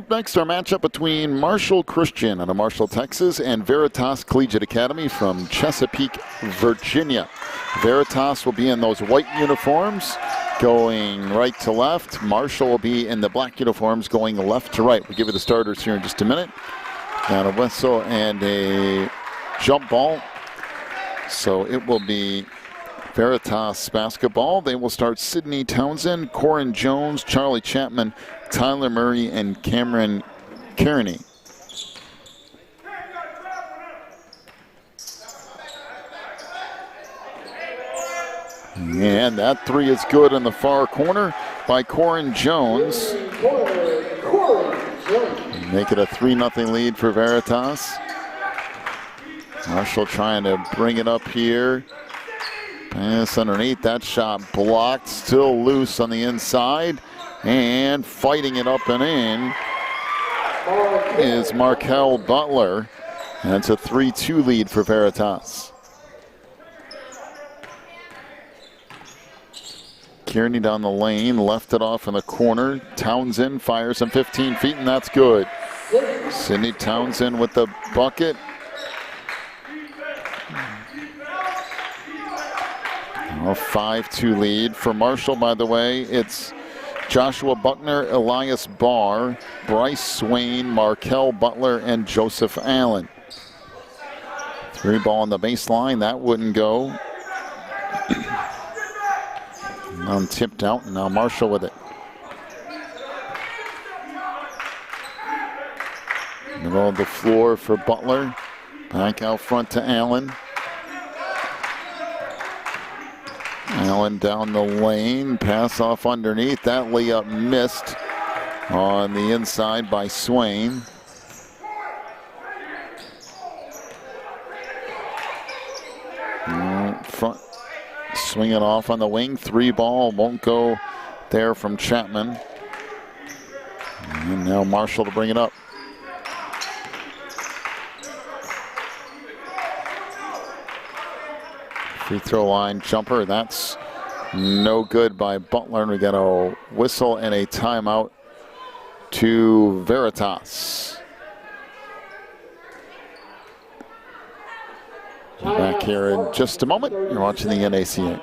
Up next, our matchup between Marshall Christian out of Marshall, Texas, and Veritas Collegiate Academy from Chesapeake, Virginia. Veritas will be in those white uniforms going right to left. Marshall will be in the black uniforms going left to right. We'll give you the starters here in just a minute. Got a whistle and a jump ball. So it will be Veritas basketball. They will start Sydney Townsend, Corin Jones, Charlie Chapman, Tyler Murray, and Cameron Kearney. And that three is good in the far corner by Corin Jones. Make it a 3-0 lead for Veritas. Marshall trying to bring it up here. Pass underneath, that shot blocked, still loose on the inside. And fighting it up and in is Markel Butler. And it's a 3-2 lead for Veritas. Kearney down the lane, left it off in the corner. Townsend fires from 15 feet, and that's good. Sydney Townsend with the bucket. A 5-2 lead for Marshall, by the way. It's Joshua Buckner, Elias Barr, Bryce Swain, Markel Butler, and Joseph Allen. Three ball on the baseline, that wouldn't go. Now tipped out, and now Marshall with it. Middle of the floor for Butler. Back out front to Allen. Allen down the lane, pass off underneath. That layup missed on the inside by Swain. Front, swing it off on the wing. Three ball won't go there from Chapman. And now Marshall to bring it up. Free throw line jumper, that's no good by Butler, and we got a whistle and a timeout to Veritas. Back here in just a moment. You're watching the NACA.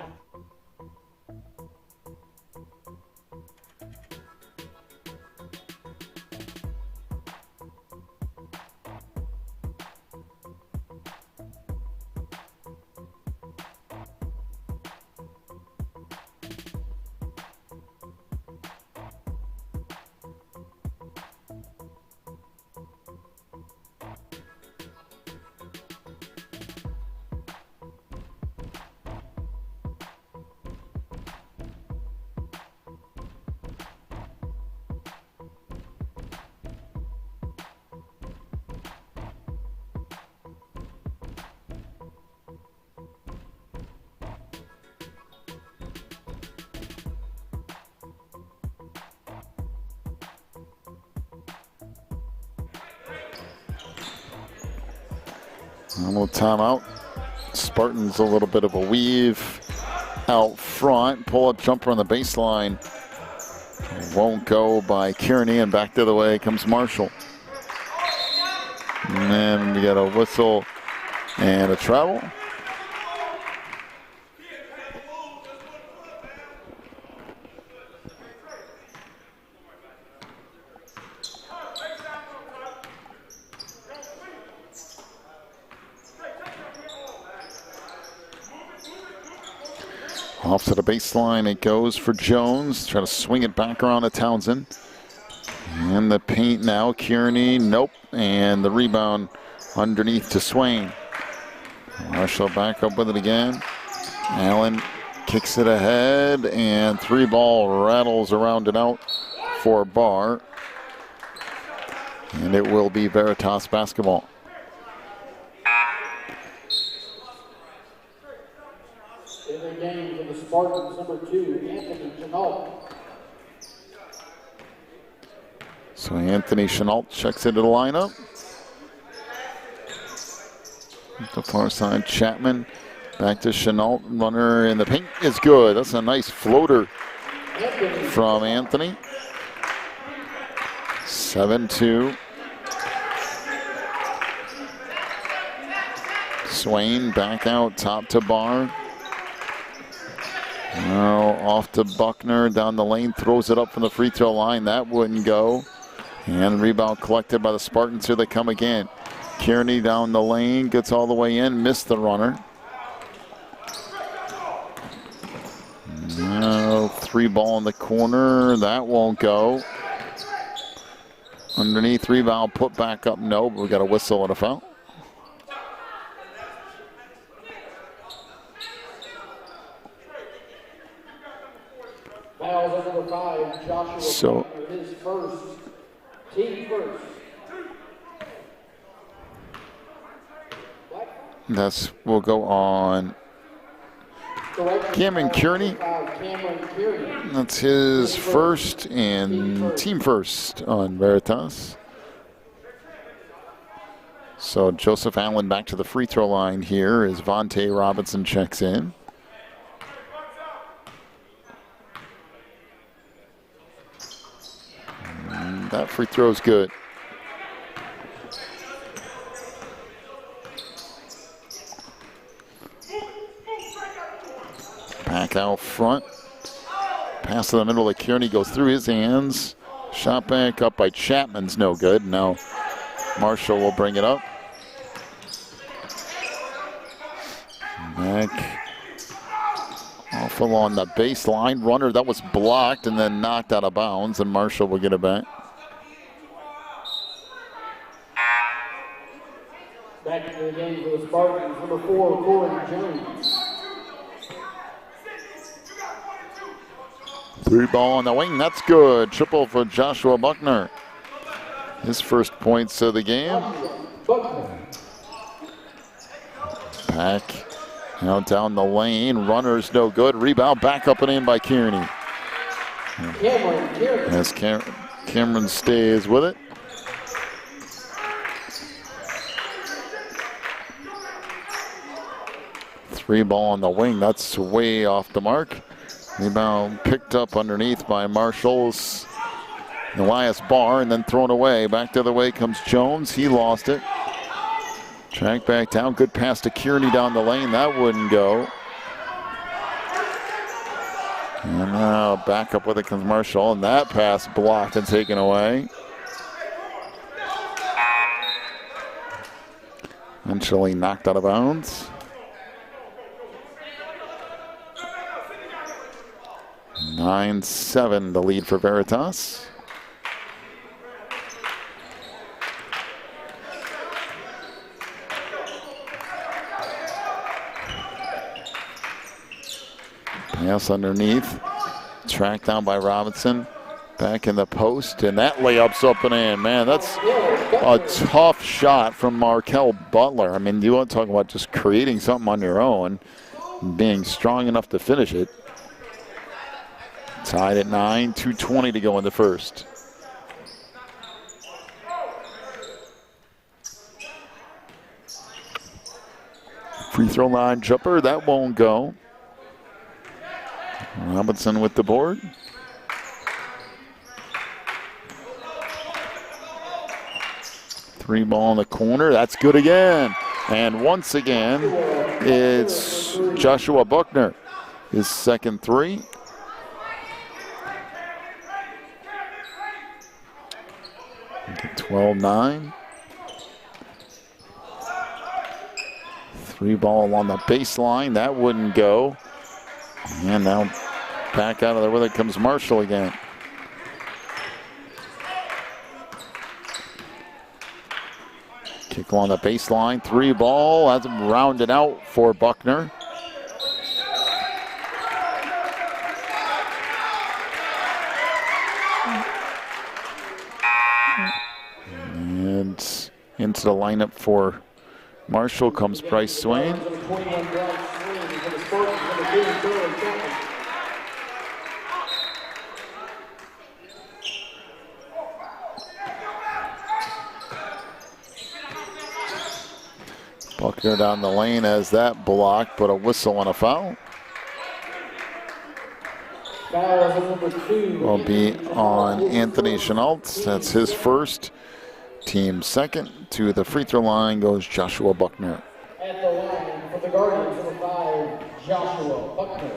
A little timeout. Spartans a little bit of a weave out front. Pull-up jumper on the baseline. Won't go by Kearney, and back the other way comes Marshall. And then we got a whistle and a travel. Off to the baseline it goes for Jones. Try to swing it back around to Townsend. And the paint now, Kearney, nope. And the rebound underneath to Swain. Marshall back up with it again. Allen kicks it ahead, and three ball rattles around and out for Barr. And it will be Veritas basketball. In the game for the Spartans, number 2, Anthony Chenault. So Anthony Chenault checks into the lineup. The far side, Chapman. Back to Chenault. Runner in the paint is good. That's a nice floater from Anthony. 7-2. Swain back out top to Barr. Now off to Buckner down the lane, throws it up from the free throw line. That wouldn't go. And rebound collected by the Spartans. Here they come again. Kearney down the lane, gets all the way in, missed the runner. Now 3-ball in the corner, that won't go. Underneath, rebound, put back up, no, but we got a whistle and a foul. Fouls on number 5, Joshua Buckner, his first, team first. That's will go on Cameron Kearney. That's his first and team first on Veritas. So Joseph Allen back to the free throw line here as Vontae Robinson checks in. And that free throw is good. Back out front. Pass to the middle of Kearney goes through his hands. Shot back up by Chapman's no good. Now Marshall will bring it up. Back off along the baseline. Runner that was blocked and then knocked out of bounds, and Marshall will get it back. Back into the game for the Spartans, number 4, Corey Jones. 3-ball on the wing, that's good. Triple for Joshua Buckner. His first points of the game. Back out down the lane. Runner's no good. Rebound back up and in by Kearney. As Cameron stays with it. Three-ball on the wing. That's way off the mark. Rebound picked up underneath by Marshall's Elias Barr and then thrown away. Back the other way comes Jones. He lost it. Track back down. Good pass to Kearney down the lane. That wouldn't go. And now back up with it comes Marshall. And that pass blocked and taken away. Eventually knocked out of bounds. 9-7 the lead for Veritas. Pass underneath. Tracked down by Robinson. Back in the post, and that layup's up and in. Man, that's a tough shot from Markel Butler. I mean, you want to talk about just creating something on your own, being strong enough to finish it. Tied at 9, 2:20 to go in the first. Free throw line jumper, that won't go. Robinson with the board. Three-ball in the corner, that's good again. And once again, it's Joshua Buckner, his second three. 12-9. Three-ball along the baseline, that wouldn't go. And now back out of there with it comes Marshall again. Kick along the baseline, three-ball, that's rounded out for Buckner. And into the lineup for Marshall comes Bryce Swain. Buckner down the lane as that blocked, but a whistle and a foul. Foul on number 2. will be on Anthony Chenault. That's his first. Team second. To the free throw line goes Joshua Buckner. At the line for the Guardians, number 5, Joshua Buckner.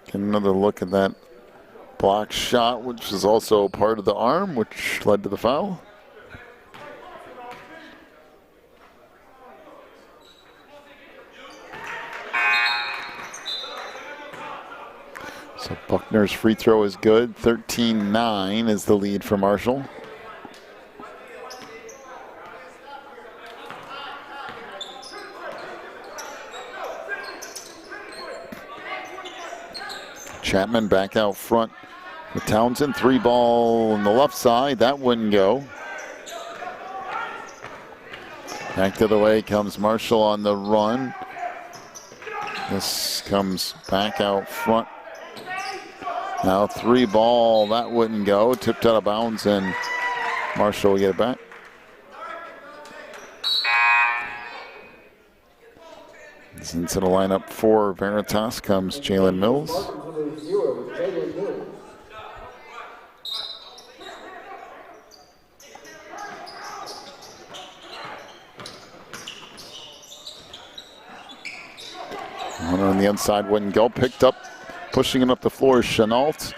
Get another look at that block shot, which is also part of the arm, which led to the foul. So Buckner's free throw is good. 13-9 is the lead for Marshall. Chapman back out front with Townsend. 3 ball on the left side. That wouldn't go. Back the other way comes Marshall on the run. This comes back out front. Now 3 ball. That wouldn't go. Tipped out of bounds, and Marshall will get it back. Into the lineup for Veritas comes Jalen Mills. One on the inside wouldn't go. Picked up, pushing it up the floor is Chenault.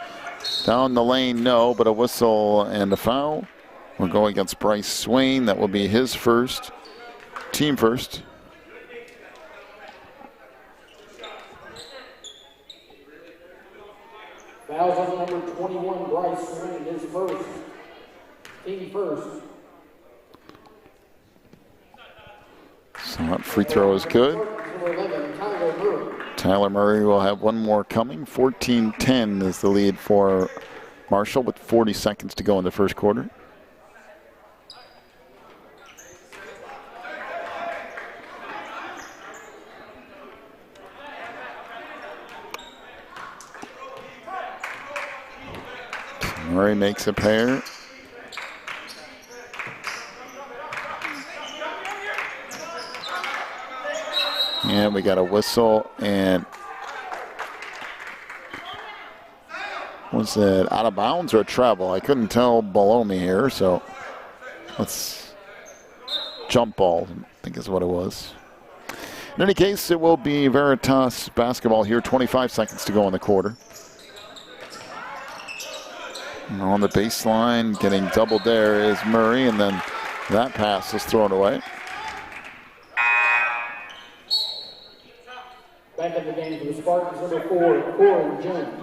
Down the lane, no, but a whistle and a foul. We'll go against Bryce Swain. That will be his first, team first. Fouls on number 21, Bryce Swain, his first. Team first. So that free throw is good. Number 11, Tyler Murray. Tyler Murray will have one more coming. 14-10 is the lead for Marshall with 40 seconds to go in the first quarter. Murray makes a pair. And we got a whistle, and was it out of bounds or a travel? I couldn't tell below me here, so let's jump ball, I think is what it was. In any case, it will be Veritas basketball here. 25 seconds to go in the quarter. And on the baseline, getting doubled there is Murray, and then that pass is thrown away. Back in the game for the Spartans, number 4, Corey Jones.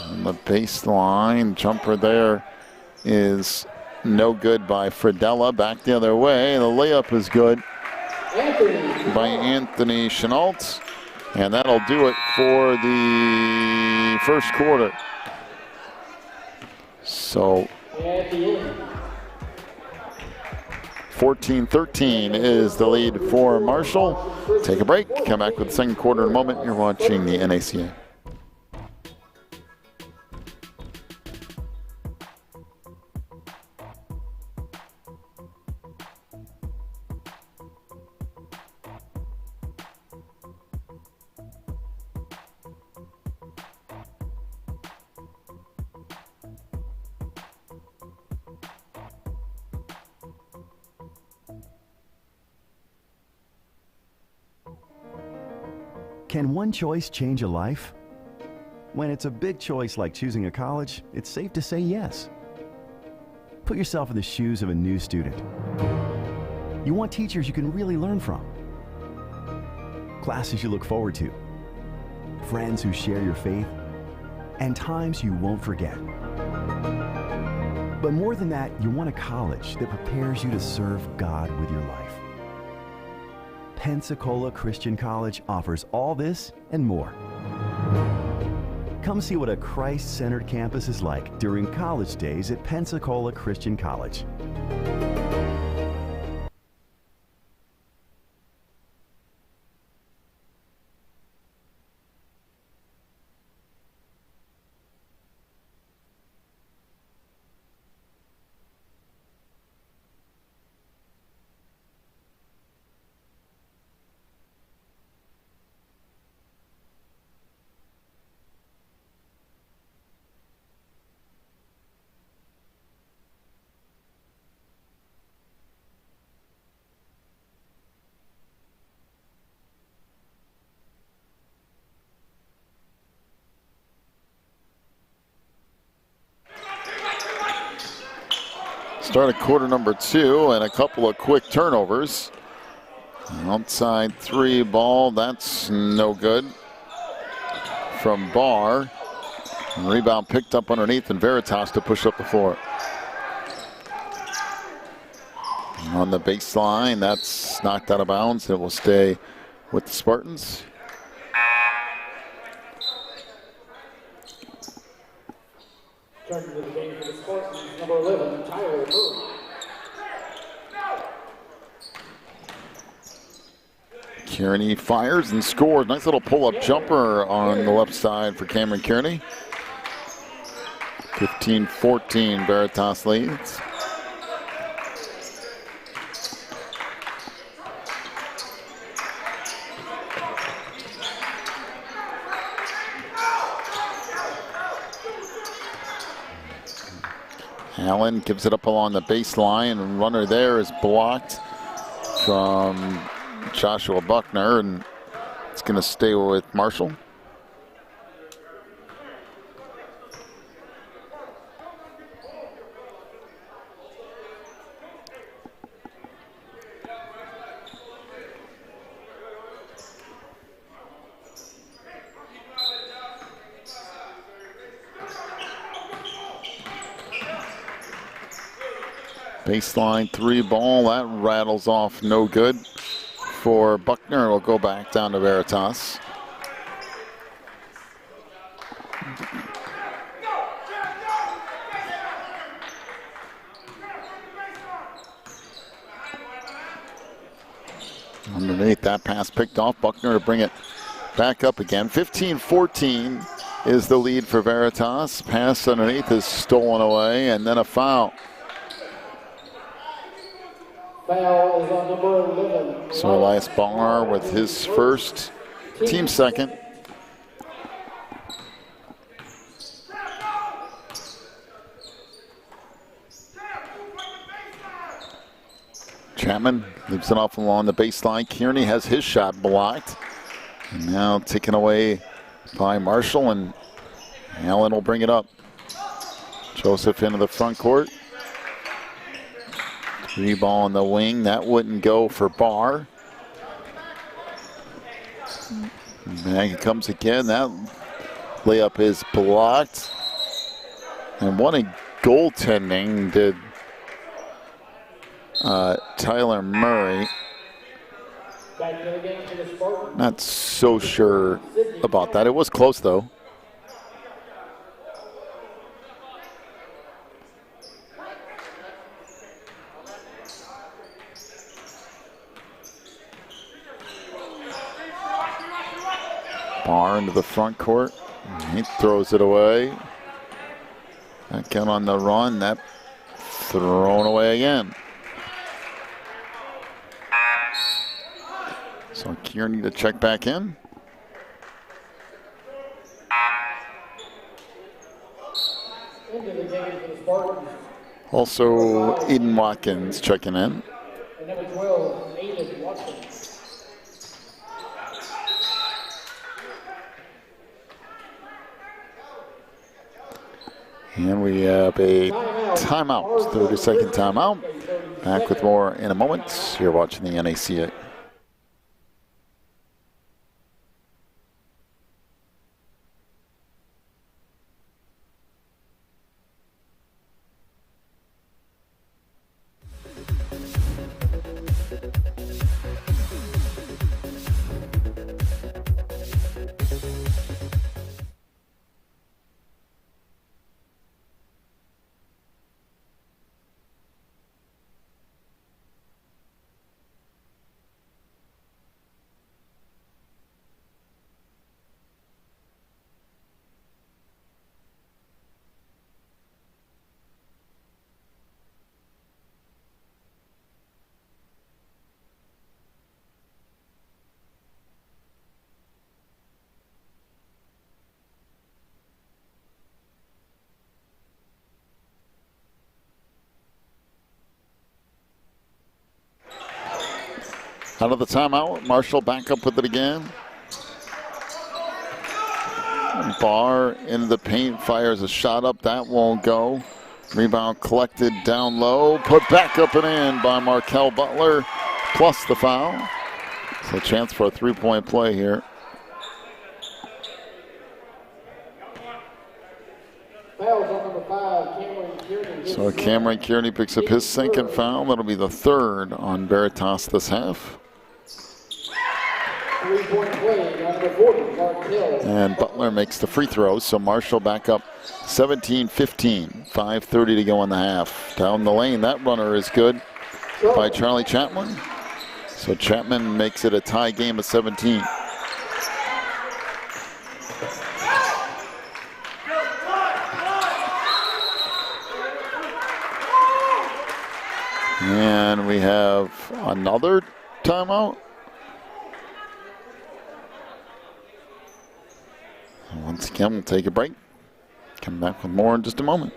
On the baseline, jumper there is no good by Fredella. Back the other way, the layup is good by Anthony Chenault. And that'll do it for the first quarter. So 14-13 is the lead for Marshall. Take a break, come back with the second quarter in a moment. You're watching the NACA. Can one choice change a life? When it's a big choice like choosing a college, it's safe to say yes. Put yourself in the shoes of a new student. You want teachers you can really learn from, classes you look forward to, friends who share your faith, and times you won't forget. But more than that, you want a college that prepares you to serve God with your life. Pensacola Christian College offers all this and more. Come see what a Christ-centered campus is like during college days at Pensacola Christian College. Started quarter number 2 and a couple of quick turnovers. Outside 3 ball, that's no good from Barr. Rebound picked up underneath, and Veritas to push up the floor. On the baseline, that's knocked out of bounds. It will stay with the Spartans. Turning to the game for the Spartans, number 11, Tyler Murray. Kearney fires and scores. Nice little pull-up jumper on the left side for Cameron Kearney. 15-14, Veritas leads. Allen gives it up along the baseline, and runner there is blocked from Joshua Buckner, and it's going to stay with Marshall. Baseline 3 ball, that rattles off no good for Buckner. It'll go back down to Veritas. Underneath, that pass picked off. Buckner to bring it back up again. 15-14 is the lead for Veritas. Pass underneath is stolen away, and then a foul. Foul is on number 11. So Elias Barr with his first, team second. Chapman leaves it off along the baseline. Kearney has his shot blocked. And now taken away by Marshall, and Allen will bring it up. Joseph into the front court. 3 ball on the wing. That wouldn't go for Barr. Back it comes again. That layup is blocked. And what a goaltending did Tyler Murray. Back to the game for the Spartans. Not so sure about that. It was close, though. Barr into the front court. He throws it away. Back out on the run. That thrown away again. So Kearney to check back in. Into the game for the Spartans. Also, Eden Watkins checking in. And number 12, Aiden Watson. And we have a timeout, 30-second timeout. Back with more in a moment. You're watching the NACA. Out of the timeout, Marshall back up with it again. Barr into the paint, fires a shot up. That won't go. Rebound collected down low, put back up and in by Markel Butler, plus the foul. So a chance for a three-point play here. Fouls on number 5, Cameron Kearney. So Cameron Kearney picks up his second foul. That'll be the third on Veritas this half. 3-point play, number 40, Markel. And Butler makes the free throws, so Marshall back up 17-15. 5:30 to go in the half. Down the lane, that runner is good by Charlie Chapman. So Chapman makes it a tie game of 17. And we have another timeout. Once again, we'll take a break. Come back with more in just a moment.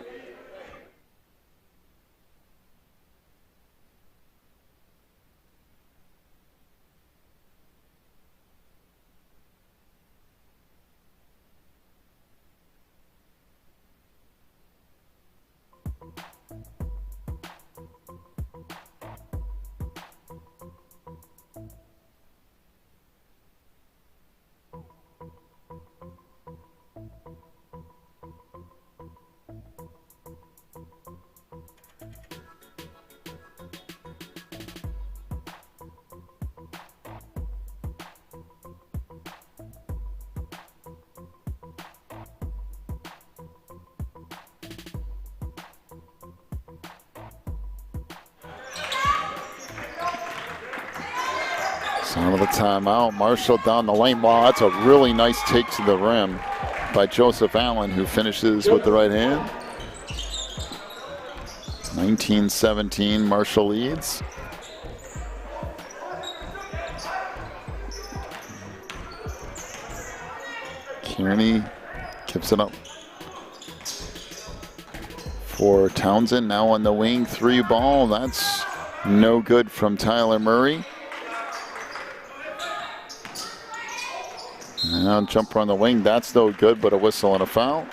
Out of the timeout, Marshall down the lane. Wow, that's a really nice take to the rim by Joseph Allen, who finishes with the right hand. 19-17, Marshall leads. Kearney keeps it up for Townsend. Now on the wing, 3 ball. That's no good from Tyler Murray. Now jumper on the wing, that's no good, but a whistle and a foul.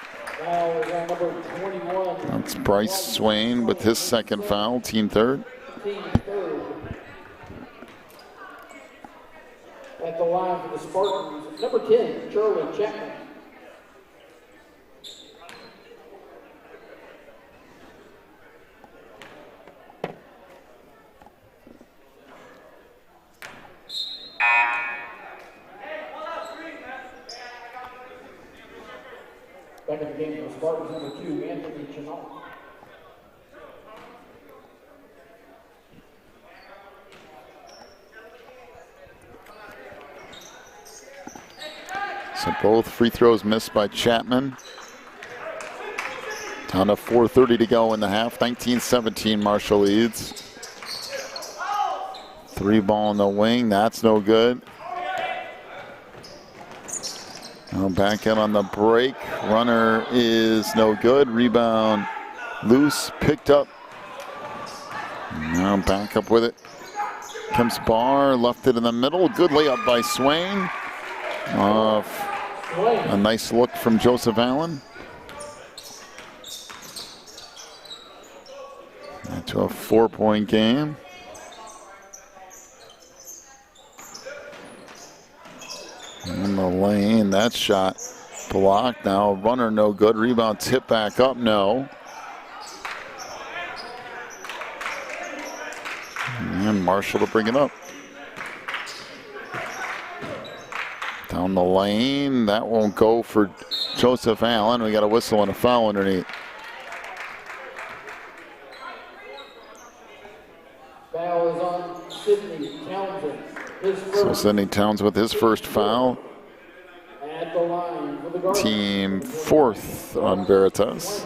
That's Bryce Swain with his second foul, team third. At the line for the Spartans, number 10, Charlie Chapman. Back in the game for the Spartans, number 2, Anthony Chennault. So both free throws missed by Chapman. Down to 4:30 to go in the half. 19-17, Marshall leads. 3 ball in the wing, that's no good. Now back in on the break. Runner is no good. Rebound loose, picked up. Now back up with it. Comes Barr, left it in the middle. Good layup by Swain. A nice look from Joseph Allen. To a 4-point game. In the lane, that shot blocked. Now runner no good. Rebound tip back up, no. And Marshall to bring it up. Down the lane, that won't go for Joseph Allen. We got a whistle and a foul underneath. Foul is on Sidney Townsend. So Sidney Towns with his first foul. At the line for the Guardians. Team 4th on Veritas.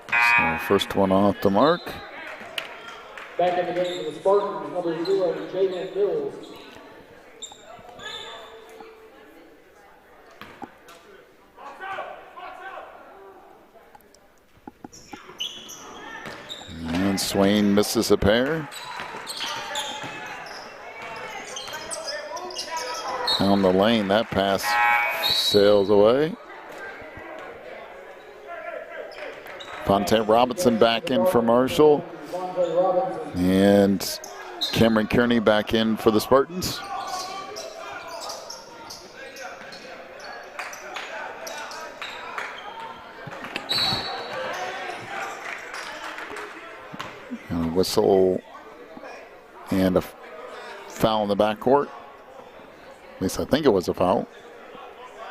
So first one off the mark. Back in the game for the Spartans, number 0, Jalen Mills. And Swain misses a pair. Down the lane, that pass sails away. Vontae Robinson back in for Marshall. And Cameron Kearney back in for the Spartans. And a whistle and a foul in the backcourt. At least I think it was a foul.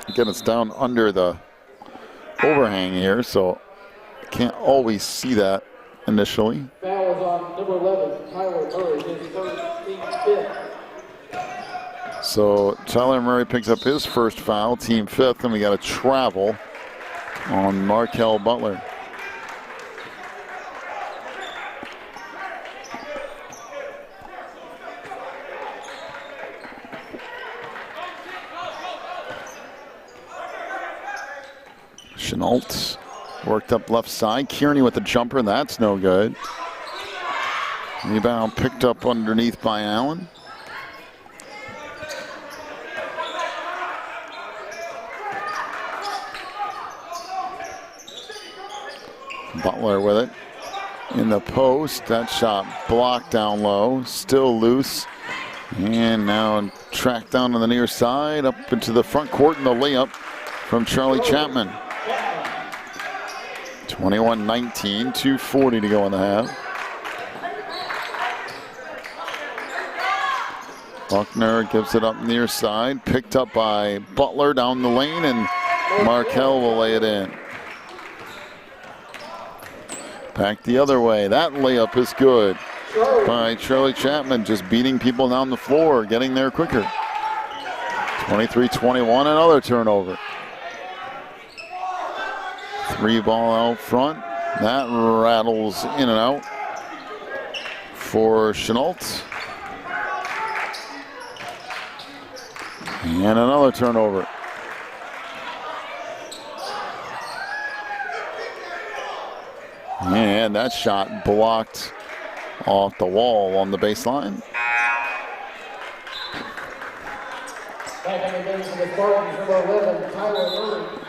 Again, it's down under the overhang here, so I can't always see that initially. Foul is on number 11, Tyler Murray, his third, team fifth. So Tyler Murray picks up his first foul, team fifth, and we got a travel on Markel Butler. Chenault worked up left side. Kearney with the jumper. That's no good. Rebound picked up underneath by Allen. Butler with it in the post. That shot blocked down low. Still loose. And now tracked down to the near side. Up into the front court and the layup from Charlie Chapman. 21-19, 2:40 to go in the half. Buckner gives it up near side, picked up by Butler down the lane, and Markel will lay it in. Back the other way, that layup is good by Charlie Chapman, just beating people down the floor, getting there quicker. 23-21, another turnover. 3 ball out front. That rattles in and out for Chenault. And another turnover. And that shot blocked off the wall on the baseline. Back in the game for the Spartans, number 11, Tyler Murray.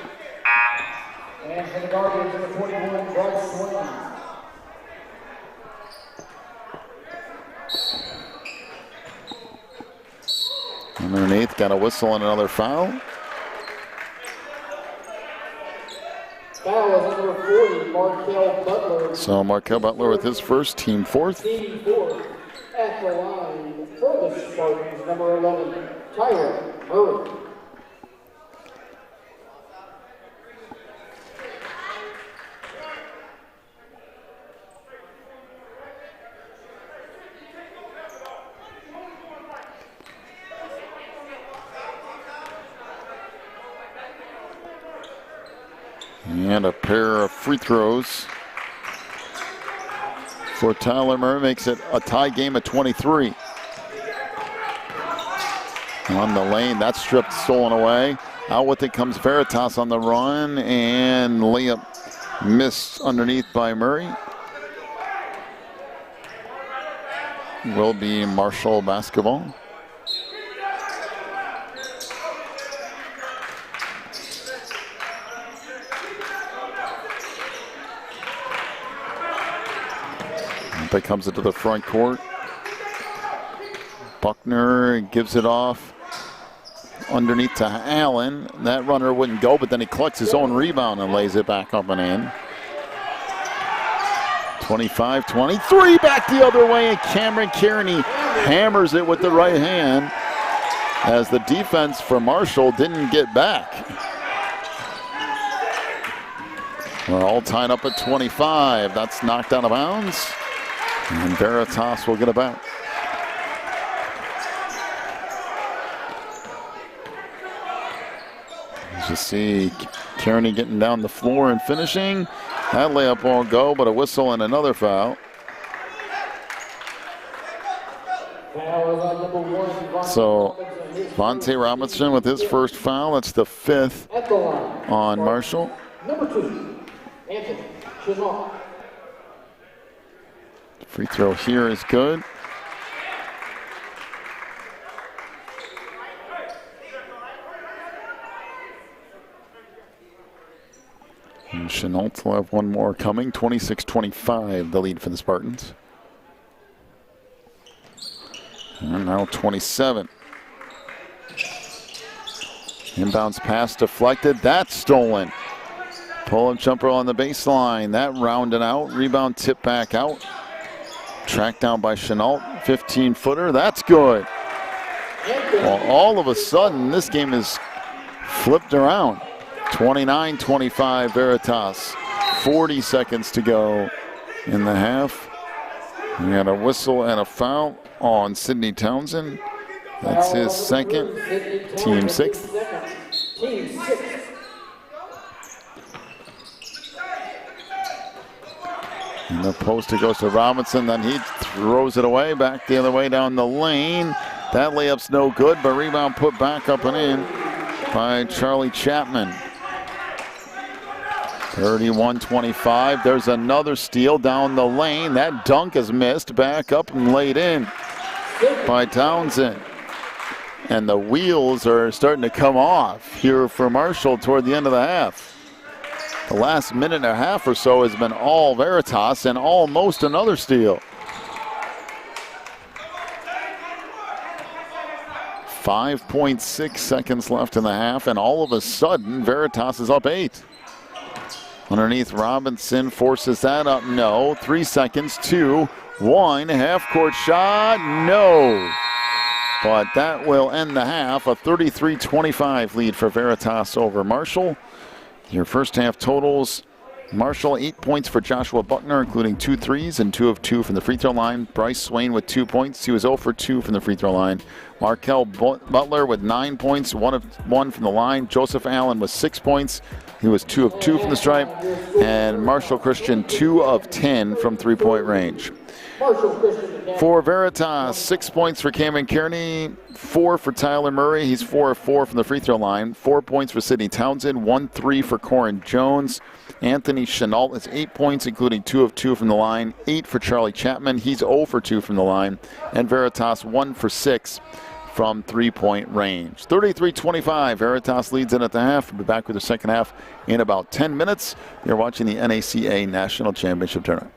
And for the Guardians, number 21, Bryce Swain. Underneath, got a whistle and another foul. Foul is number 40, Markel Butler. So Markel Butler with his first, team fourth. Team fourth at the line for the Spartans, number 11, Tyler Murray. And a pair of free throws for Tyler Murray makes it a tie game at 23. On the lane, that stripped, stolen away. Out with it comes Veritas on the run, and layup missed underneath by Murray. Will be Marshall basketball. That comes into the front court. Buckner gives it off underneath to Allen. That runner wouldn't go, but then he collects his own rebound and lays it back up and in. 25-23, back the other way, and Cameron Kearney hammers it with the right hand as the defense for Marshall didn't get back. We're all tied up at 25. That's knocked out of bounds. And Veritas will get it back. As you see Kearney getting down the floor and finishing. That layup won't go, but a whistle and another foul. So Vontae Robinson with his first foul. That's the fifth on Marshall. Number 2, Anthony Chenault. Free throw here is good. Chenault will have one more coming. 26-25, the lead for the Spartans. And now 27. Inbounds pass deflected. That's stolen. Pull-up jumper on the baseline. That rounded out. Rebound tip back out. Tracked down by Chenault. 15-footer. That's good. Well, all of a sudden, this game is flipped around. 29-25 Veritas. 40 seconds to go in the half. We had a whistle and a foul on Sidney Townsend. That's his second, team sixth. And the poster goes to Robinson, then he throws it away, back the other way down the lane. That layup's no good, but rebound put back up and in by Charlie Chapman. 31-25, there's another steal down the lane. That dunk is missed, back up and laid in by Townsend. And the wheels are starting to come off here for Marshall toward the end of the half. The last minute and a half or so has been all Veritas and almost another steal. 5.6 seconds left in the half, and all of a sudden Veritas is up 8. Underneath, Robinson forces that up. No. 3 seconds. 2, 1. Half-court shot. No. But that will end the half. A 33-25 lead for Veritas over Marshall. Your first half totals. Marshall, 8 points for Joshua Buckner, including 2 threes and 2 of 2 from the free throw line. Bryce Swain with 2 points. He was 0 for 2 from the free throw line. Markel Butler with 9 points, 1 of 1 from the line. Joseph Allen with 6 points. He was 2 of 2 from the stripe. And Marshall Christian, 2 of 10 from three-point range. For Veritas, 6 points for Cameron Kearney, 4 for Tyler Murray. He's 4 of 4 from the free throw line. 4 points for Sidney Townsend, 1-3 for Corin Jones. Anthony Chenault has 8 points, including 2 of 2 from the line. 8 for Charlie Chapman. He's 0 for 2 from the line. And Veritas 1 for 6 from three-point range. 33-25. Veritas leads it at the half. We'll be back with the second half in about 10 minutes. You're watching the NACA National Championship Tournament.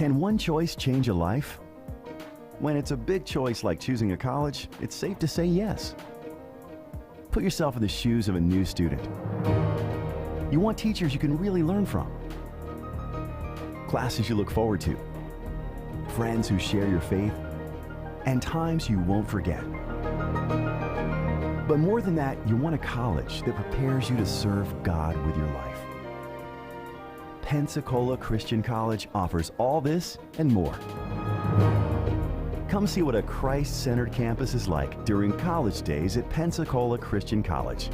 Can one choice change a life? When it's a big choice like choosing a college, it's safe to say yes. Put yourself in the shoes of a new student. You want teachers you can really learn from, classes you look forward to, friends who share your faith, and times you won't forget. But more than that, you want a college that prepares you to serve God with your life. Pensacola Christian College offers all this and more. Come see what a Christ-centered campus is like during college days at Pensacola Christian College.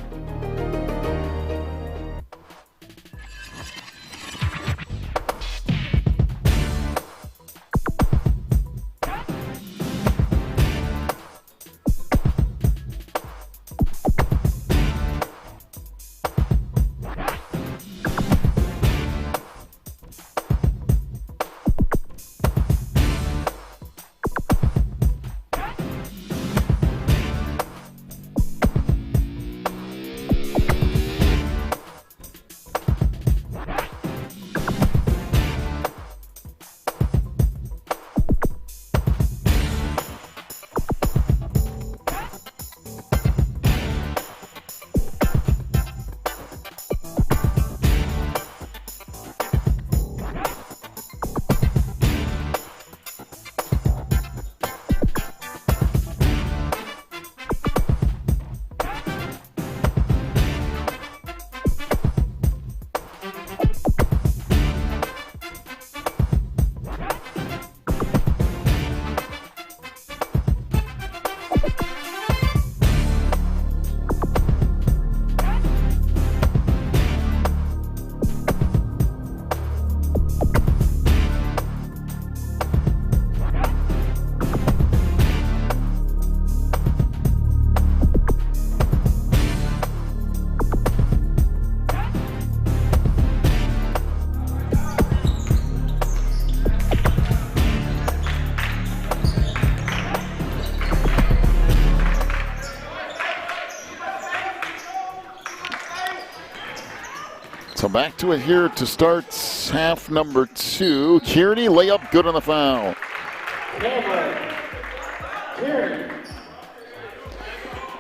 So back to it here to start half number 2. Kearney, layup, good on the foul.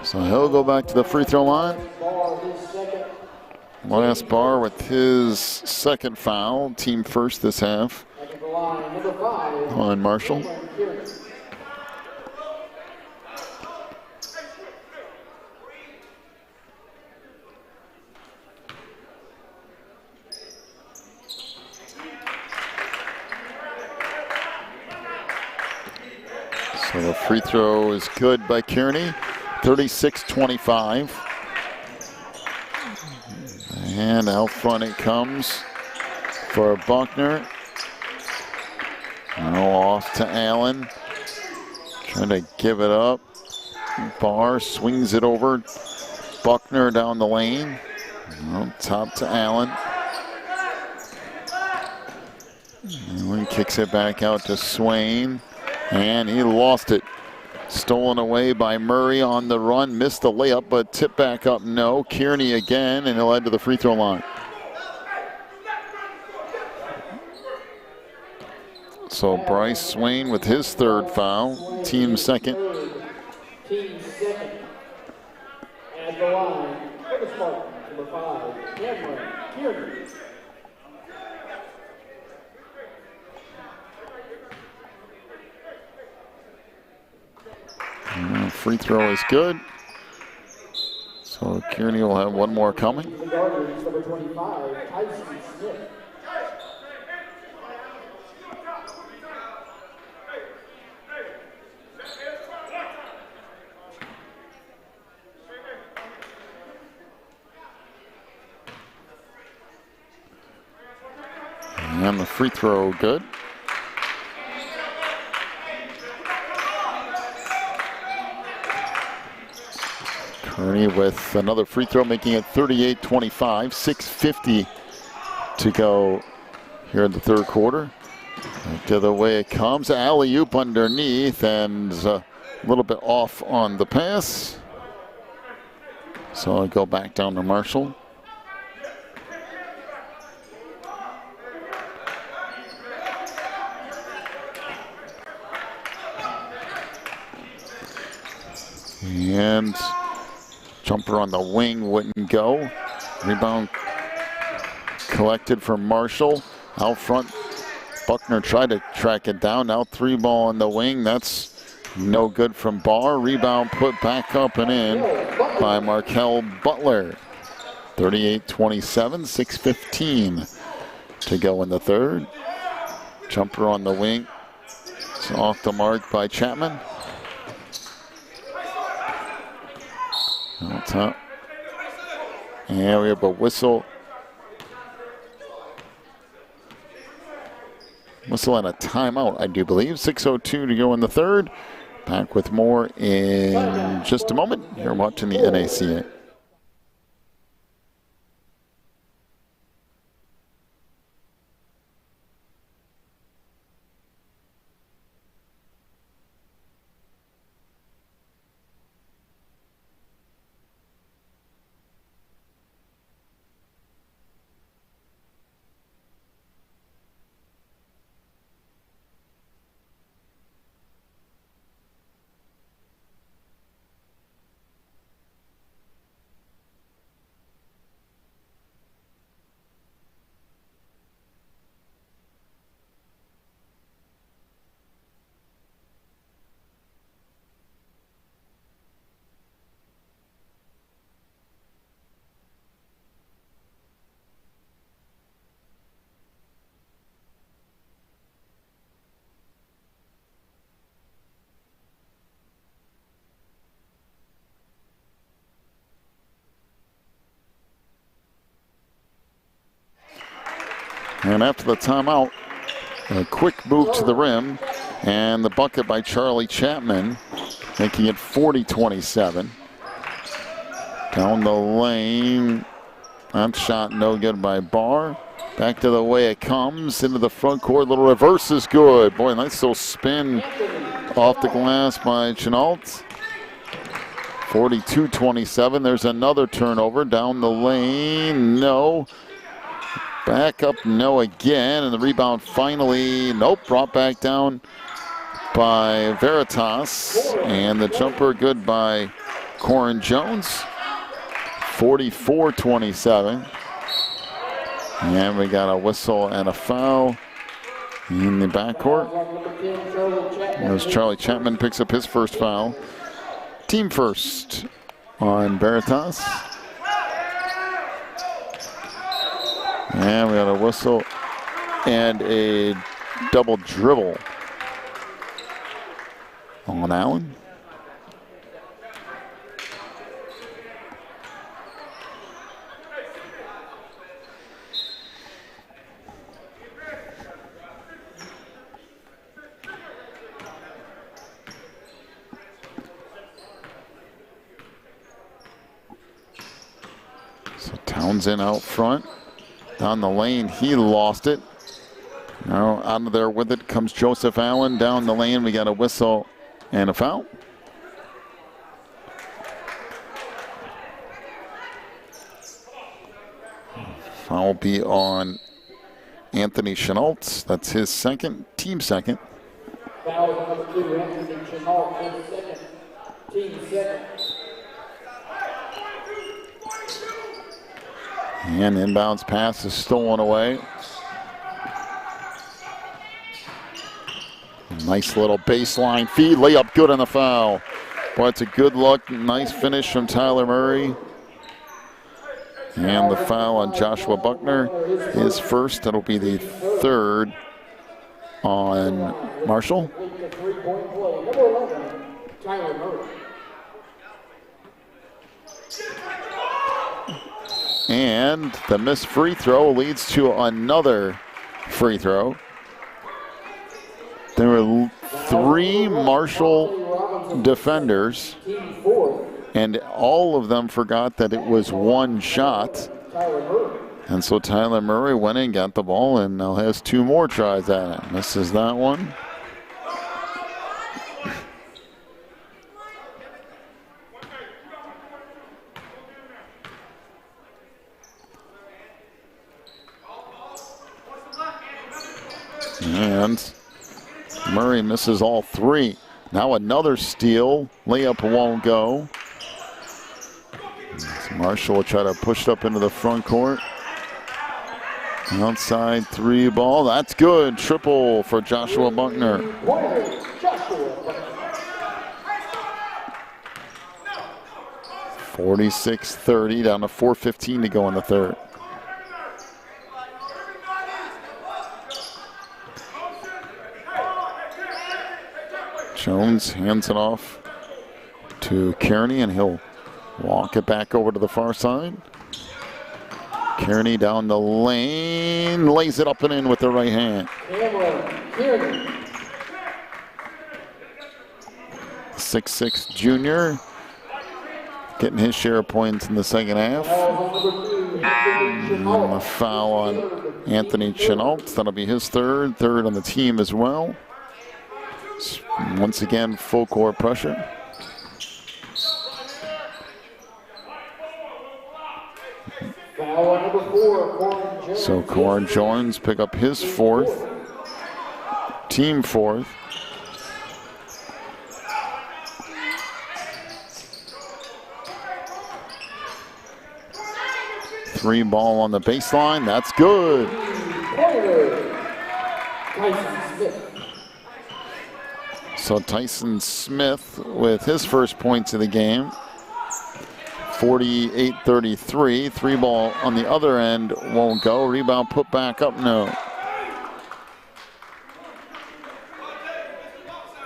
So he'll go back to the free throw line. Last Barr with his second foul, team first this half on Marshall. So the free throw is good by Kearney, 36-25. And out front it comes for Buckner. Now off to Allen. Trying to give it up. Barr swings it over. Buckner down the lane. Top to Allen. Allen kicks it back out to Swain. And he lost it. Stolen away by Murray on the run. Missed the layup, but tipped back up. No. Kearney again, and he'll head to the free throw line. So Bryce Swain with his third foul. Team second. Team second. At the line, number 5, Cameron Kearney. Free throw is good. So Kearney will have one more coming. The Guardians, number 25, Tyson Smith. And the free throw good. Kearney with another free throw, making it 38-25. 6:50 to go here in the third quarter. To the way it comes, alley-oop underneath, and a little bit off on the pass. So I'll go back down to Marshall. Jumper on the wing wouldn't go. Rebound collected from Marshall. Out front, Buckner tried to track it down. Now 3-ball on the wing. That's no good from Barr. Rebound put back up and in by Markel Butler. 38-27, 6:15 to go in the third. Jumper on the wing. It's off the mark by Chapman. Out top. And we have a whistle. Whistle and a timeout, I do believe. 6:02 to go in the third. Back with more in just a moment. You're watching the NACA. And after the timeout, a quick move to the rim, and the bucket by Charlie Chapman, making it 40-27. Down the lane, that shot no good by Barr. Back to the way it comes, into the front court, little reverse is good. Boy, nice little spin off the glass by Chenault. 42-27, there's another turnover down the lane, no. Back up, no again, and the rebound finally, nope, brought back down by Veritas. And the jumper good by Corin Jones. 44-27. And we got a whistle and a foul in the backcourt. As Charlie Chapman picks up his first foul. Team first on Veritas. And we got a whistle and a double dribble on Allen. So Townsend out front. Down the lane, he lost it. Now out of there with it comes Joseph Allen. Down the lane, we got a whistle and a foul. Foul be on Anthony Chenault. That's his second, team second. Foul number 2, Anthony Chenault, his second, team second. And inbounds pass is stolen away. Nice little baseline feed, layup good on the foul. Boy, it's a good look, nice finish from Tyler Murray. And the foul on Joshua Buckner is first. That'll be the third on Marshall. Number 11, Tyler Murray. And the missed free throw leads to another free throw. There were 3 Marshall defenders, and all of them forgot that it was one shot. And so Tyler Murray went in, got the ball, and now has 2 more tries at it. Misses that one. And Murray misses all 3. Now another steal. Layup won't go. Marshall will try to push it up into the front court. Outside three ball. That's good. Triple for Joshua Buckner. 46-30, down to 4:15 to go in the third. Jones hands it off to Kearney, and he'll walk it back over to the far side. Kearney down the lane, lays it up and in with the right hand. 6'6" junior, getting his share of points in the second half. And a foul on Anthony Chenault. That'll be his third on the team as well. Once again, full court pressure. So Corin Jones pick up his fourth, team fourth. Three ball on the baseline, that's good. So Tyson Smith with his first points of the game. 48-33. Three ball on the other end won't go. Rebound put back up, no.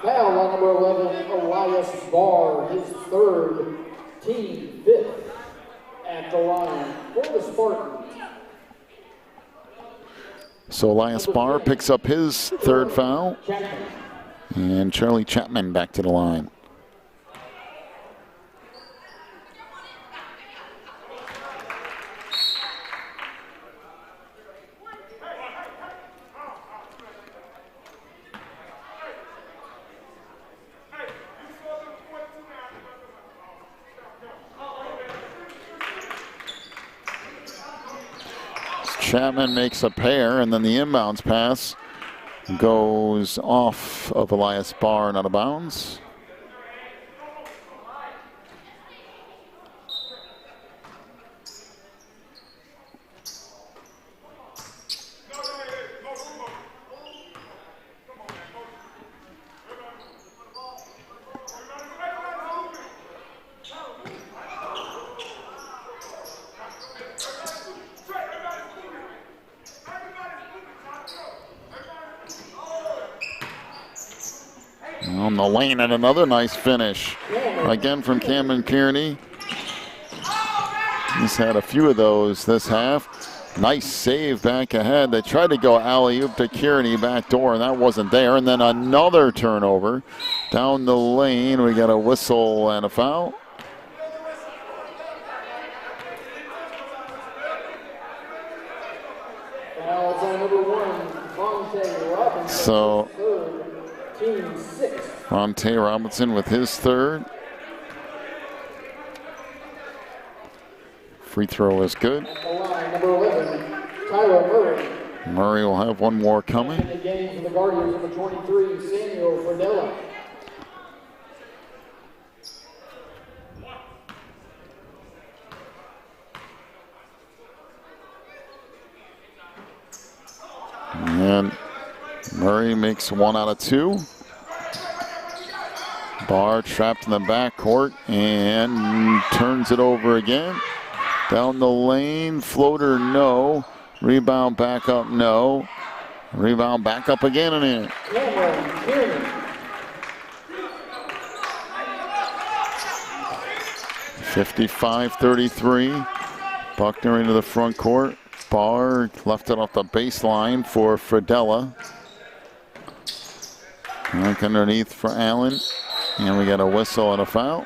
Foul on number 11, Elias Barr, his third, team fifth at the line for the Spartans. So Elias Barr picks up his third foul. And Charlie Chapman back to the line. Chapman makes a pair, and then the inbounds pass goes off of Elias Barr and out of bounds. On the lane, and another nice finish. Again from Cameron Kearney. He's had a few of those this half. Nice save back ahead. They tried to go alley-oop to Kearney back door, and that wasn't there. And then another turnover down the lane. We got a whistle and a foul. So Vontae Robinson with his third. Free throw is good. Murray will have one more coming. And Murray makes 1 out of 2. Barr trapped in the backcourt and turns it over again. Down the lane, floater no. Rebound back up, no. Rebound back up again and in. 55-33. Buckner into the front court. Barr left it off the baseline for Fredella. Back underneath for Allen. And we got a whistle and a foul.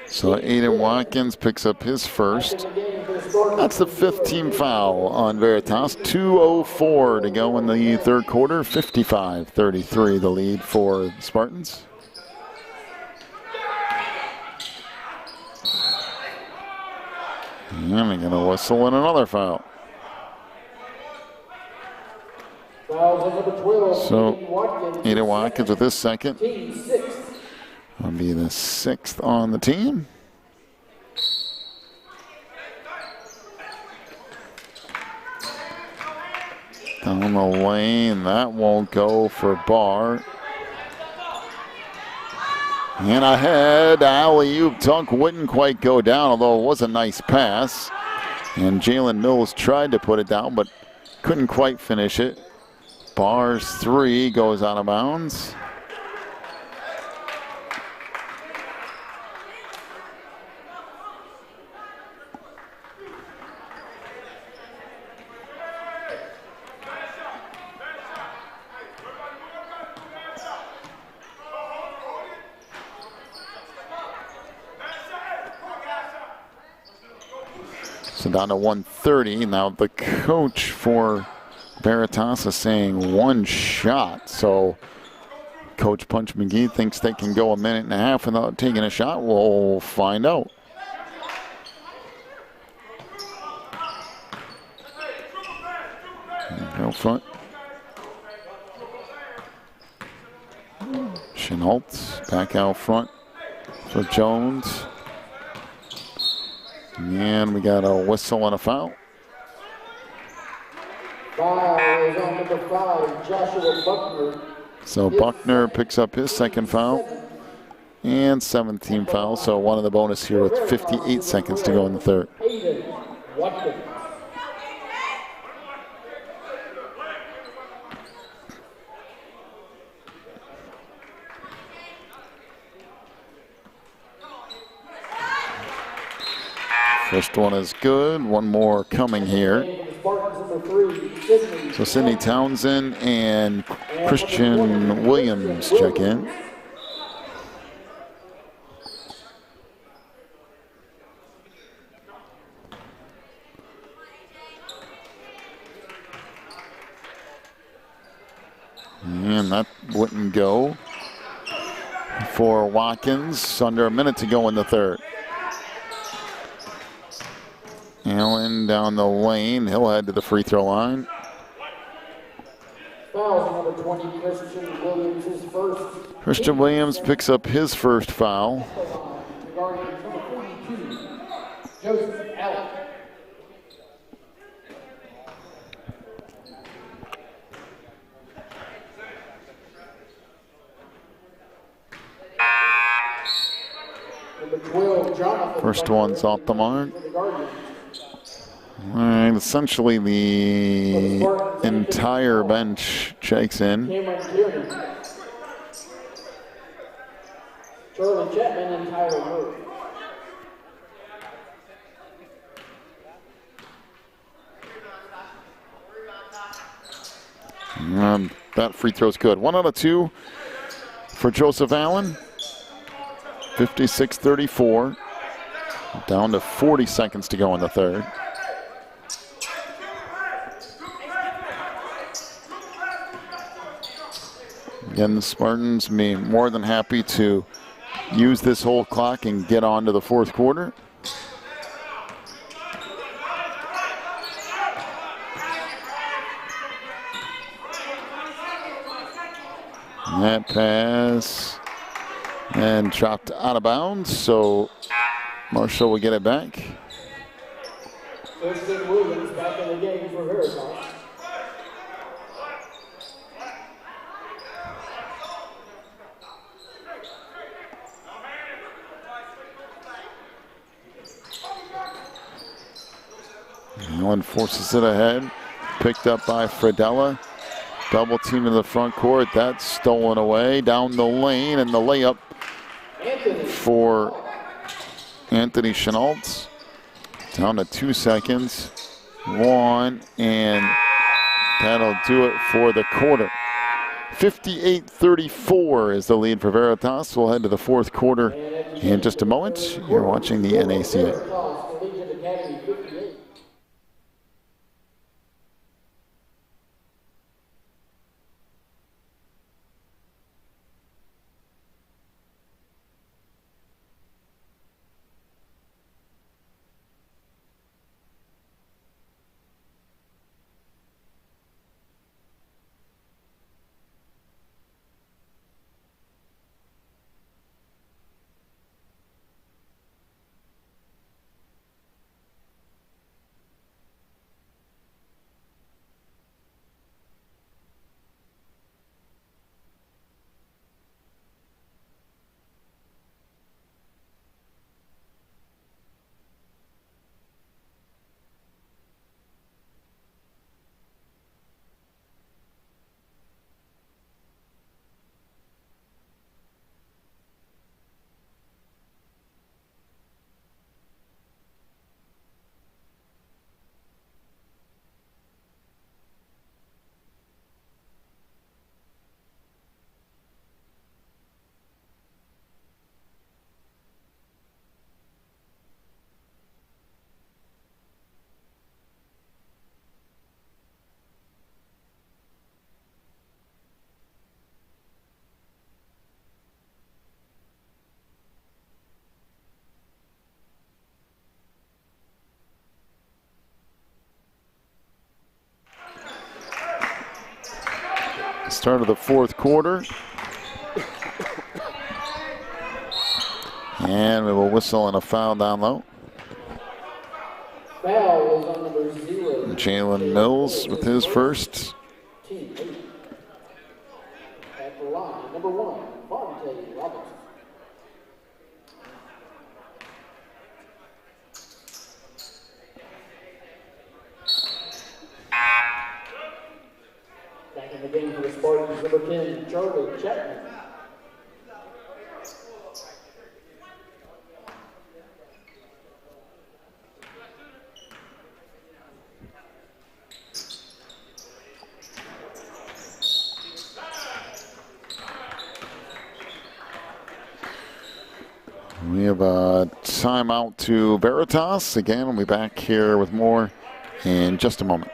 So Aiden Watkins picks up his first. That's the 5th team foul on Veritas. 2:04 to go in the third quarter. 55-33 the lead for the Spartans. And we get a whistle and another foul. Foul Fouls on number 12. So, Aiden Watkins. Aiden Watkins with his second. Team sixth. Will be the 6th on the team. Down the lane, that won't go for Barr. And ahead, alley-oop dunk wouldn't quite go down, although it was a nice pass. And Jalen Mills tried to put it down, but couldn't quite finish it. Barr's 3 goes out of bounds. So down to 130. Now the coach for Veritas is saying 1 shot. So Coach Punch McGee thinks they can go a minute and a half without taking a shot. We'll find out. Out front. Chenault back out front for Jones. And we got a whistle and a foul. Foul is on number 5, Joshua Buckner. So Buckner picks up his second foul and 7th team foul. So one of the bonus here with 58 seconds to go in the third. Aiden Watkins. First one is good. One more coming here. So Sidney Townsend and Christian Williams check in. And that wouldn't go for Watkins. Under a minute to go in the third. Allen down the lane. He'll head to the free throw line. Foul number 20, Christian Williams, his first. Christian Williams picks up his first foul. Regarding number 42, Joseph Allen. Number 12, Jonathan. First one's off the mark. All right, essentially the entire bench checks in. Cameron Tierney. Charlie Chapman and Tyler Murray. And that free throw's good. 1 out of 2 for Joseph Allen. 56-34. Down to 40 seconds to go in the third. Again, the Spartans be more than happy to use this whole clock and get on to the fourth quarter. That pass and dropped out of bounds, so Marshall will get it back. Christian Williams back in the game for Veritas. Allen forces it ahead. Picked up by Fredella. Double team in the front court. That's stolen away down the lane, and the layup for Anthony Chenault. Down to 2 seconds. 1, and that'll do it for the quarter. 58-34 is the lead for Veritas. We'll head to the fourth quarter in just a moment. You're watching the NACA. Start of the fourth quarter. And we will whistle and a foul down low. Foul is on number 0. Jalen Mills with his first. Team 8. At the line, number 1, Vontae Robinson. Back in the game for the Spartans, number 10, Charlie Chapman. We have a timeout to Veritas. Again, we'll be back here with more in just a moment.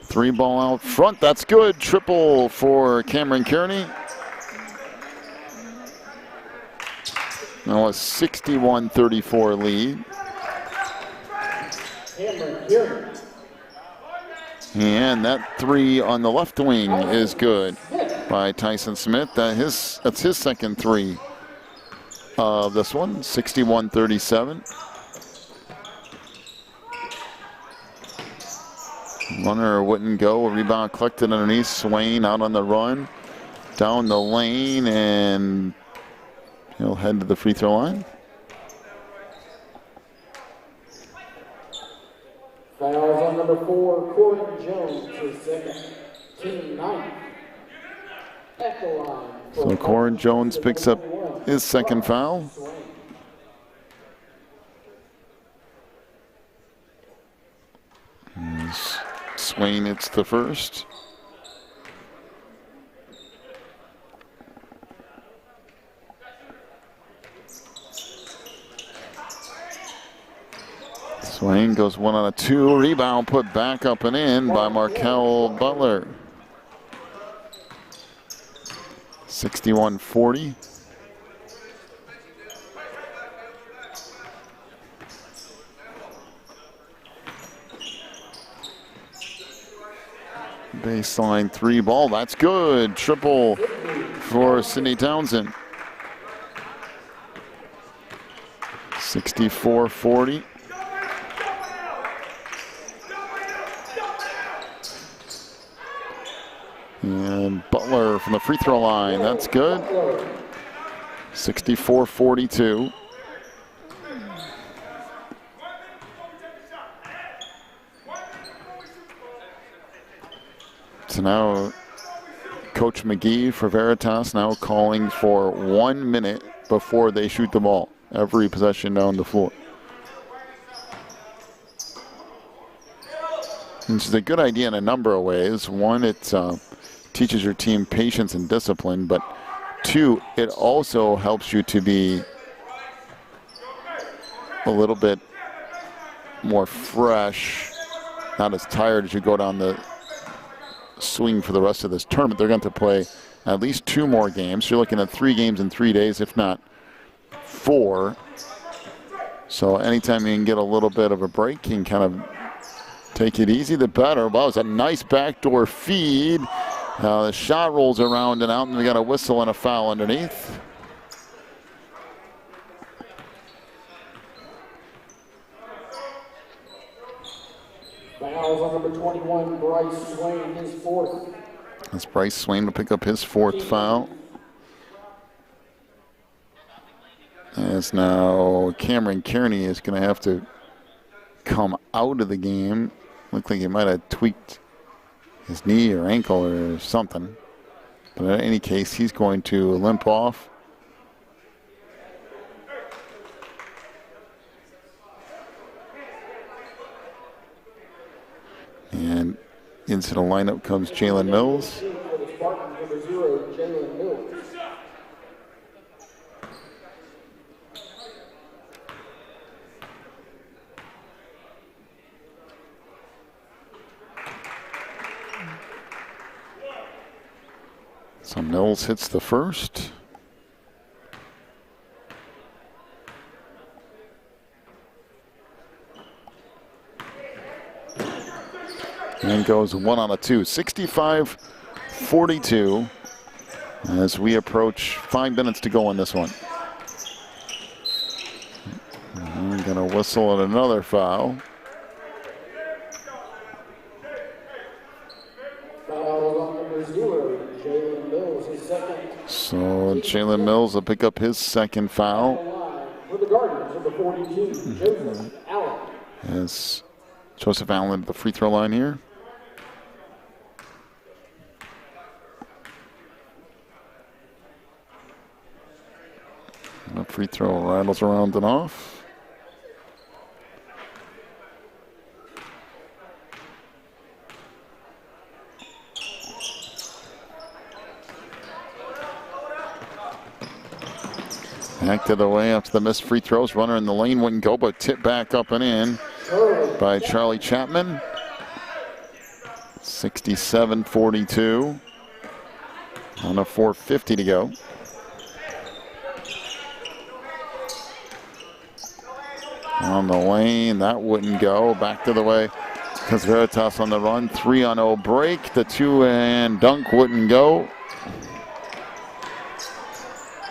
Three ball out front, that's good. Triple for Cameron Kearney. Now a 61-34 lead. Cameron Kearney. And that three on the left wing is good by Tyson Smith. That's his second three of this one, 61-37. Runner wouldn't go. A rebound collected underneath. Swain out on the run. Down the lane, and he'll head to the free throw line. Fouls on number 4, Corey Jones, his second. Team 9. At the line. So Corey Jones picks up his second foul. Swain hits the first. Swain goes 1 on a 2. Rebound put back up and in by Markel Butler. 61-40. Baseline three ball, that's good. Triple for Sidney Townsend. 64-40. And Butler from the free throw line, that's good. 64-42. So now Coach McGee for Veritas now calling for 1 minute before they shoot the ball. Every possession down the floor. Which is a good idea in a number of ways. One, it teaches your team patience and discipline, but two, it also helps you to be a little bit more fresh, not as tired as you go down the swing for the rest of this tournament. They're going to play at least 2 more games. So you're looking at 3 games in 3 days, if not 4. So anytime you can get a little bit of a break, you can kind of take it easy, the better. Wow, it was a nice backdoor feed. The shot rolls around and out, and we got a whistle and a foul underneath. Fouls on number 21, Bryce Swain, his fourth. As Bryce Swain will pick up his fourth foul. As now Cameron Kearney is going to have to come out of the game. Looked like he might have tweaked his knee or ankle or something. But in any case, he's going to limp off. And into the lineup comes Jalen Mills. For the Spartans, number 0, Jalen Mills. So Mills hits the first. And goes 1 on a 2. 65-42 as we approach 5 minutes to go in this one. I'm going to whistle at another foul. Fouls on number 0, Jalen Mills, his second. So Jalen Mills will pick up his second foul. For the Guardians, number 42, Joseph Allen. As Joseph Allen at the free throw line here. The free throw rattles around and off. Back to the way after the missed free throws. Runner in the lane wouldn't go, but tipped back up and in by Charlie Chapman. 67-42. On a 4:50 to go. On the lane, that wouldn't go. Back to the way because Veritas on the run. 3-on-0 break. The 2-and dunk wouldn't go.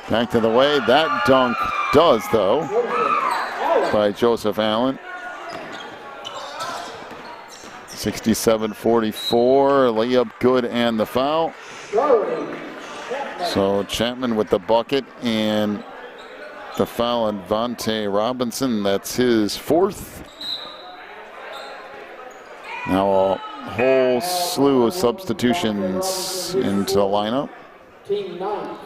Back to the way. That dunk does, though, by Joseph Allen. 67-44. Layup good and the foul. So Chapman with the bucket and the foul on Vontae Robinson. That's his fourth. Now a whole slew of substitutions into the lineup. Team 9.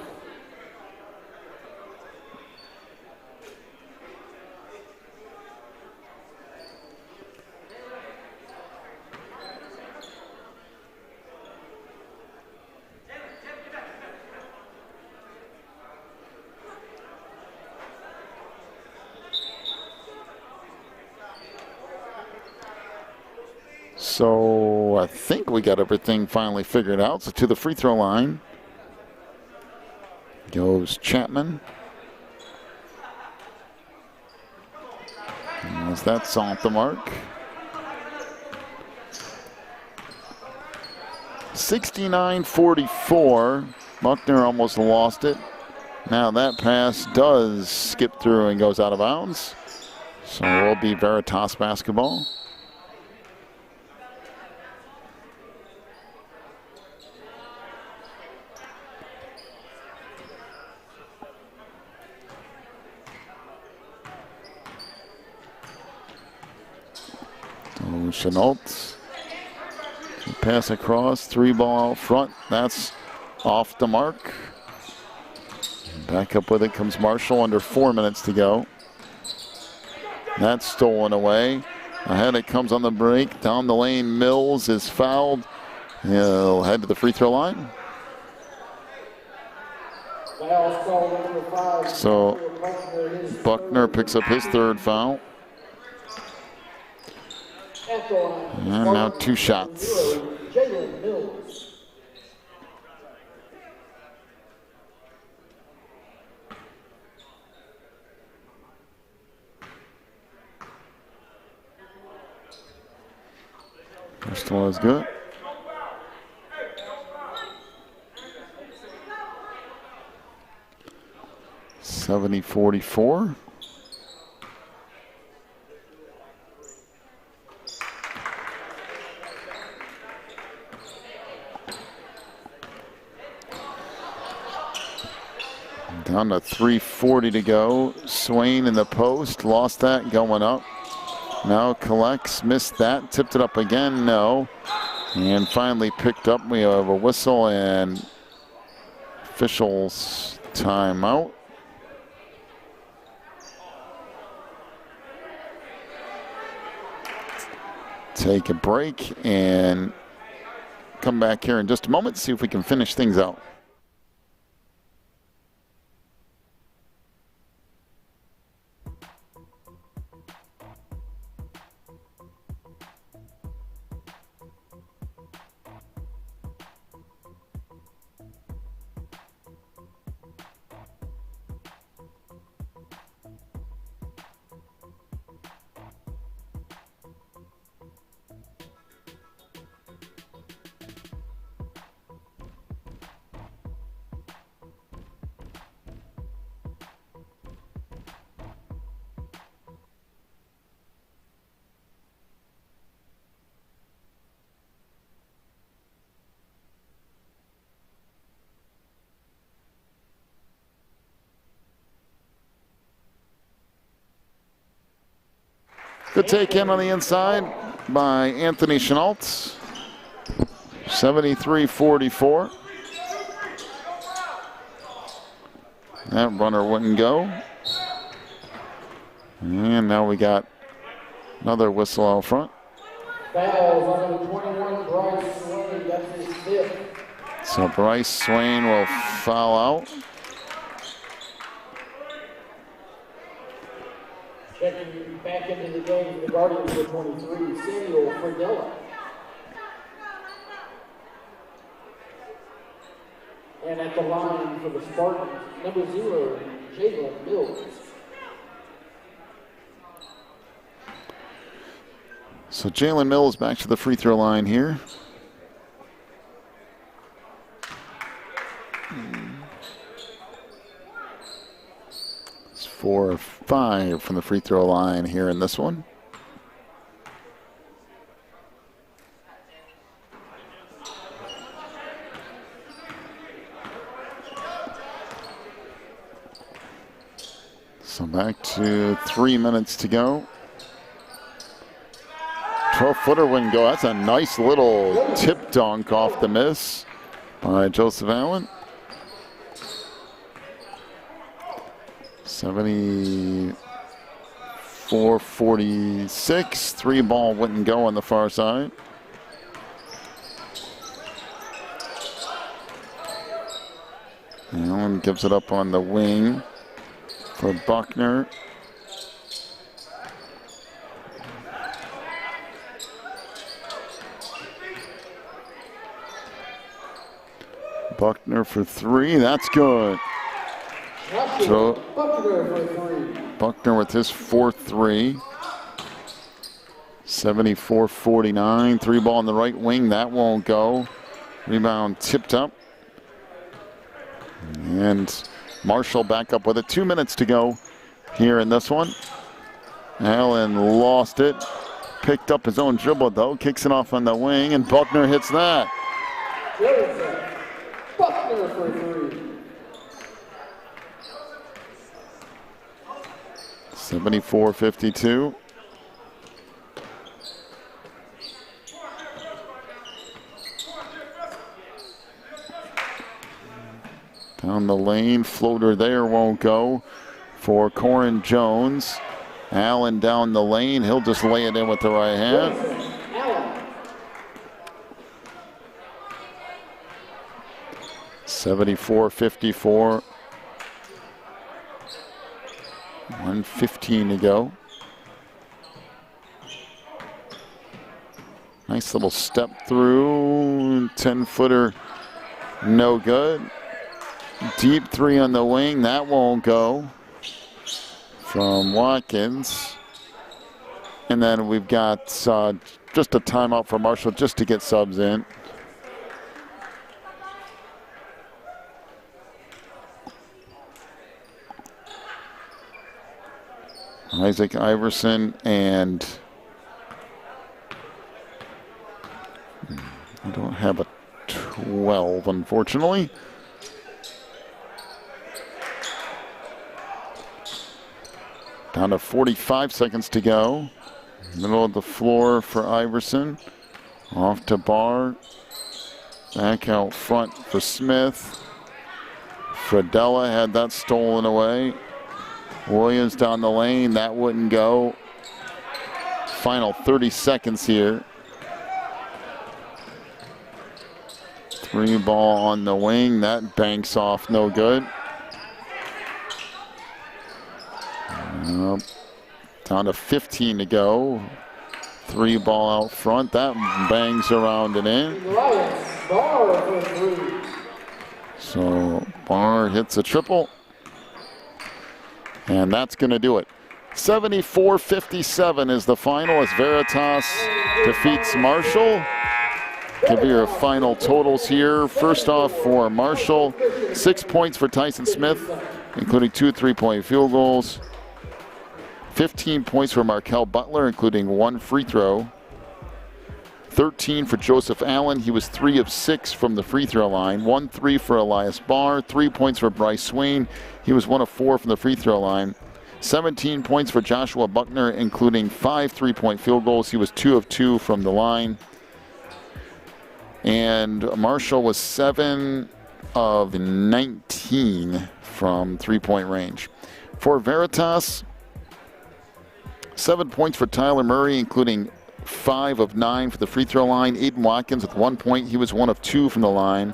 So I think we got everything finally figured out. So to the free throw line goes Chapman. As that's off the mark. 69-44. Buckner almost lost it. Now that pass does skip through and goes out of bounds. So it will be Veritas basketball. Chenault. Pass across, 3-ball out front. That's off the mark. Back up with it comes Marshall under 4 minutes to go. That's stolen away. Ahead it comes on the break. Down the lane, Mills is fouled. He'll head to the free throw line. So Buckner picks up his third foul. And now 2 shots. Jalen Mills. First one was good. (70-44). Down to 3:40 to go. Swain in the post, lost that, going up. Now collects, missed that, tipped it up again, no. And finally picked up. We have a whistle and officials timeout. Take a break and come back here in just a moment, see if we can finish things out. Good take in on the inside by Anthony Chenault. 73-44. That runner wouldn't go. And now we got another whistle out front. Foul on number 21, Bryce Swain. That's his fifth. So Bryce Swain will foul out. Checking back into the game for the Guardians for 23, Samuel Fredella. And at the line for the Spartans, number 0, Jalen Mills. So Jalen Mills back to the free throw line here. It's 4 or 5 from the free throw line here in this one. So back to 3 minutes to go. 12-footer wouldn't go. That's a nice little tip dunk off the miss by Joseph Allen. 74-46. 3 ball wouldn't go on the far side. Allen gives it up on the wing for Buckner. Buckner for 3, that's good. So Buckner with his 4th 3. 74-49, 3 ball on the right wing, that won't go. Rebound tipped up. And Marshall back up with it. 2 minutes to go here in this one. Allen lost it. Picked up his own dribble though, kicks it off on the wing, and Buckner hits that. Buckner for 3. 74-52. Down the lane, floater there won't go for Corin Jones. Allen down the lane, he'll just lay it in with the right hand. 74-54. 1:15 to go. Nice little step through, 10-footer, no good. Deep 3 on the wing, that won't go from Watkins. And then we've got just a timeout for Marshall just to get subs in. Isaac Iverson and I don't have a 12, unfortunately. Down to 45 seconds to go. Middle of the floor for Iverson. Off to Barr. Back out front for Smith. Fradella had that stolen away. Williams down the lane. That wouldn't go. Final 30 seconds here. 3 ball on the wing. That banks off, no good. Down to 15 to go. 3 ball out front. That bangs around and in. So Barr hits a triple. And that's going to do it. 74-57 is the final as Veritas defeats Marshall. Give you your final totals here. First off for Marshall, 6 points for Tyson Smith, including 2 3-point field goals. 15 points for Markel Butler, including 1 free throw. 13 for Joseph Allen. He was 3 of 6 from the free throw line. 1 3 for Elias Barr. 3 points for Bryce Swain. He was 1 of 4 from the free throw line. 17 points for Joshua Buckner, including 5 3-point field goals. He was 2 of 2 from the line. And Marshall was 7 of 19 from 3-point range. For Veritas, 7 points for Tyler Murray, including 5 of 9 for the free throw line. Aiden Watkins with 1 point. He was 1 of 2 from the line.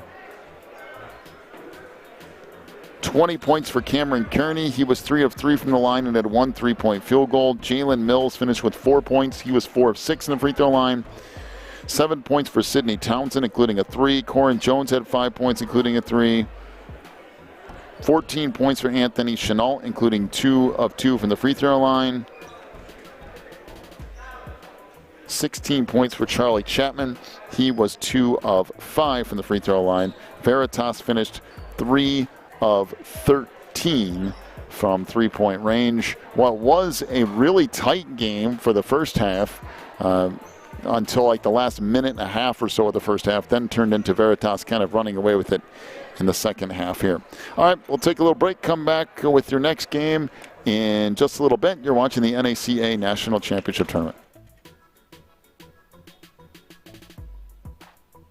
20 points for Cameron Kearney. He was 3 of 3 from the line and had 1 3-point field goal. Jalen Mills finished with 4 points. He was 4 of 6 in the free throw line. 7 points for Sidney Townsend, including a 3. Corin Jones had 5 points, including a 3. 14 points for Anthony Chenault, including 2 of 2 from the free throw line. 16 points for Charlie Chapman. He was 2 of 5 from the free throw line. Veritas finished 3 of 13 from 3-point range. What was a really tight game for the first half until like the last minute and a half or so of the first half, then turned into Veritas kind of running away with it in the second half here. All right, we'll take a little break, come back with your next game in just a little bit. You're watching the NACA National Championship Tournament.